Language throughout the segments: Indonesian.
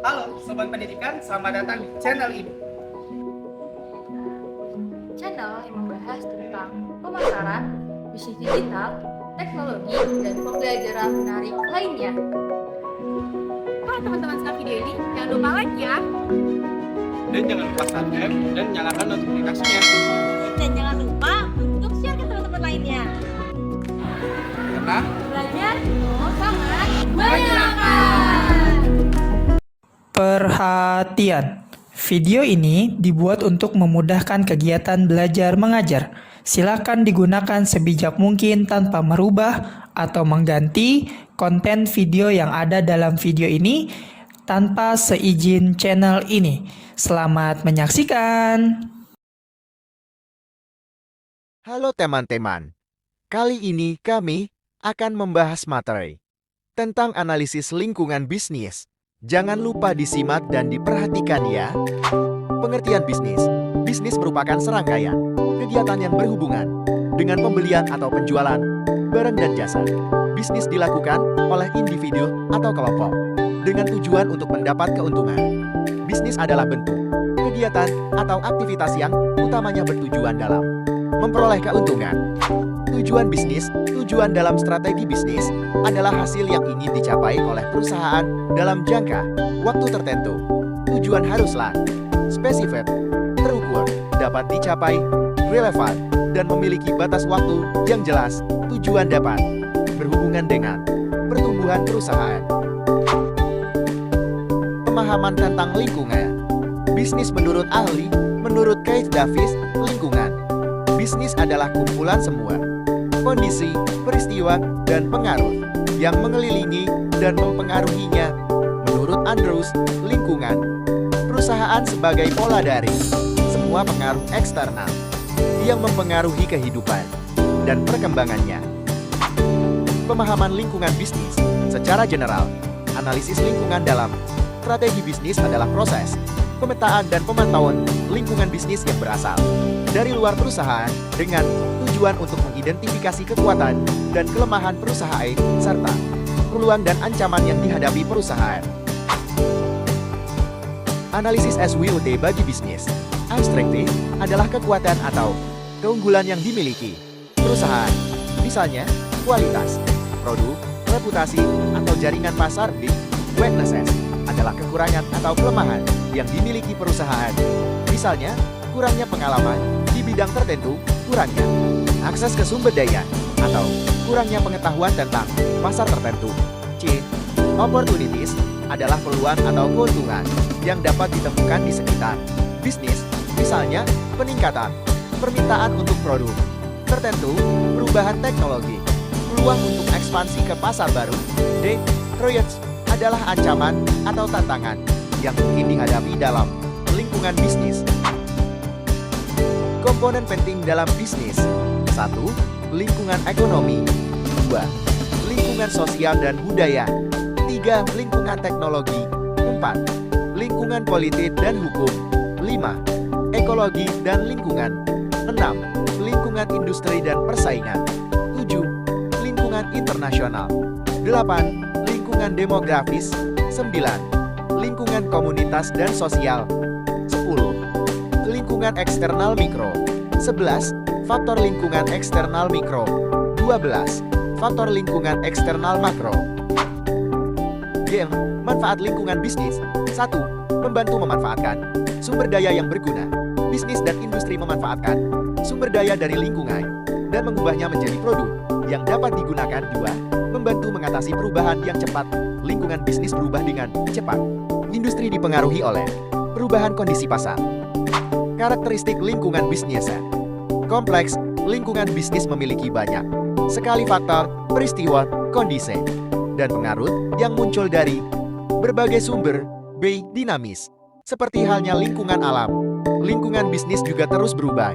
Halo Sobat Pendidikan, selamat datang di channel ini. Channel yang membahas tentang pemasaran, bisnis digital, teknologi, dan pembelajaran menarik lainnya. Kalau teman-teman suka video ini, jangan lupa like ya. Dan jangan lupa subscribe dan nyalakan notifikasinya. Dan jangan lupa untuk share ke teman-teman lainnya. Karena Belajar sangat menyenangkan. Perhatian, video ini dibuat untuk memudahkan kegiatan belajar mengajar. Silakan digunakan sebijak mungkin tanpa merubah atau mengganti konten video yang ada dalam video ini tanpa seizin channel ini. Selamat menyaksikan. Halo teman-teman, kali ini kami akan membahas materi tentang analisis lingkungan bisnis. Jangan lupa disimak dan diperhatikan ya. Pengertian bisnis. Bisnis merupakan serangkaian kegiatan yang berhubungan dengan pembelian atau penjualan barang dan jasa. Bisnis dilakukan oleh individu atau kelompok dengan tujuan untuk mendapat keuntungan. Bisnis adalah bentuk kegiatan atau aktivitas yang utamanya bertujuan dalam memperoleh keuntungan. Tujuan bisnis, tujuan dalam strategi bisnis adalah hasil yang ingin dicapai oleh perusahaan dalam jangka waktu tertentu. Tujuan haruslah spesifik, terukur, dapat dicapai, relevan, dan memiliki batas waktu yang jelas. Tujuan dapat berhubungan dengan pertumbuhan perusahaan. Pemahaman tentang lingkungan. Bisnis menurut ahli, menurut Keith Davis, lingkungan. Bisnis adalah kumpulan semua kondisi, peristiwa, dan pengaruh yang mengelilingi dan mempengaruhinya. Menurut Andrews, lingkungan perusahaan sebagai pola dari semua pengaruh eksternal yang mempengaruhi kehidupan dan perkembangannya. Pemahaman lingkungan bisnis secara general, analisis lingkungan dalam strategi bisnis adalah proses pemetaan dan pemantauan lingkungan bisnis yang berasal dari luar perusahaan dengan tujuan untuk mengidentifikasi kekuatan dan kelemahan perusahaan serta peluang dan ancaman yang dihadapi perusahaan. Analisis SWOT bagi bisnis. Abstraktif adalah kekuatan atau keunggulan yang dimiliki perusahaan, misalnya kualitas, produk, reputasi, atau jaringan pasar. Weaknesses adalah kekurangan atau kelemahan yang dimiliki perusahaan, misalnya kurangnya pengalaman di bidang tertentu, kurangnya akses ke sumber daya, atau kurangnya pengetahuan tentang pasar tertentu. C. Opportunities adalah peluang atau keuntungan yang dapat ditemukan di sekitar bisnis, misalnya peningkatan permintaan untuk produk tertentu, perubahan teknologi, peluang untuk ekspansi ke pasar baru. D. Threats adalah ancaman atau tantangan yang mungkin dihadapi dalam lingkungan bisnis. Komponen penting dalam bisnis. 1. Lingkungan ekonomi. 2. Lingkungan sosial dan budaya. 3. Lingkungan teknologi. 4. Lingkungan politik dan hukum. 5. Ekologi dan lingkungan. 6. Lingkungan industri dan persaingan. 7. Lingkungan internasional. 8. Lingkungan demografis. 9. Lingkungan komunitas dan sosial. 10. Lingkungan eksternal mikro. 11. Faktor lingkungan eksternal mikro. 12. Faktor lingkungan eksternal makro. G. Manfaat lingkungan bisnis. 1. Membantu memanfaatkan sumber daya yang berguna. Bisnis dan industri memanfaatkan sumber daya dari lingkungan dan mengubahnya menjadi produk yang dapat digunakan. 2. Membantu mengatasi perubahan yang cepat. Lingkungan bisnis berubah dengan cepat. Industri dipengaruhi oleh perubahan kondisi pasar. Karakteristik lingkungan bisnis. Kompleks, lingkungan bisnis memiliki banyak sekali faktor, peristiwa, kondisi, dan pengaruh yang muncul dari berbagai sumber. B. Dinamis. Seperti halnya lingkungan alam, lingkungan bisnis juga terus berubah.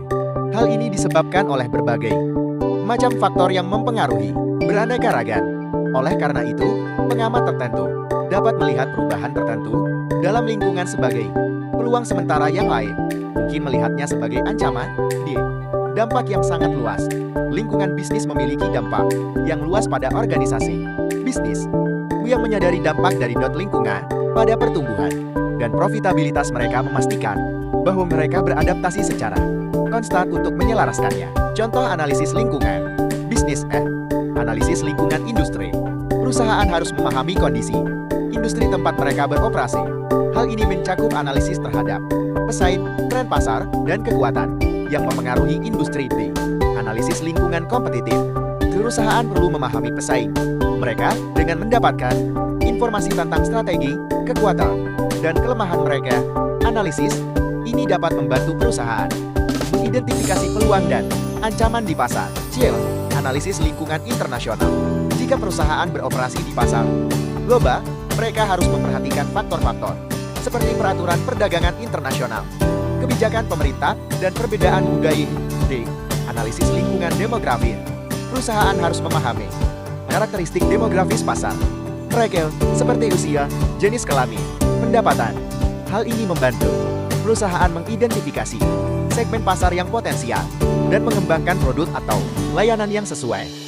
Hal ini disebabkan oleh berbagai macam faktor yang mempengaruhi beraneka ragam. Oleh karena itu, pengamat tertentu dapat melihat perubahan tertentu dalam lingkungan sebagai peluang sementara, yang lain mungkin melihatnya sebagai ancaman. D. Dampak yang sangat luas. Lingkungan bisnis memiliki dampak yang luas pada organisasi bisnis. Yang menyadari dampak dari lingkungan pada pertumbuhan dan profitabilitas mereka, memastikan bahwa mereka beradaptasi secara konstan untuk menyelaraskannya. Contoh analisis lingkungan bisnis. Analisis lingkungan industri. Perusahaan harus memahami kondisi industri tempat mereka beroperasi. Hal ini mencakup analisis terhadap pesaing, tren pasar, dan kekuatan yang memengaruhi industri. Analisis lingkungan kompetitif. Perusahaan perlu memahami pesaing mereka dengan mendapatkan informasi tentang strategi, kekuatan, dan kelemahan mereka. Analisis ini dapat membantu perusahaan mengidentifikasi peluang dan ancaman di pasar. Analisis lingkungan internasional. Jika perusahaan beroperasi di pasar global, mereka harus memperhatikan faktor-faktor seperti peraturan perdagangan internasional, kebijakan pemerintah, dan perbedaan budaya. Analisis lingkungan demografi. Perusahaan harus memahami karakteristik demografis pasar mereka, seperti usia, jenis kelamin, pendapatan. Hal ini membantu perusahaan mengidentifikasi segmen pasar yang potensial dan mengembangkan produk atau layanan yang sesuai.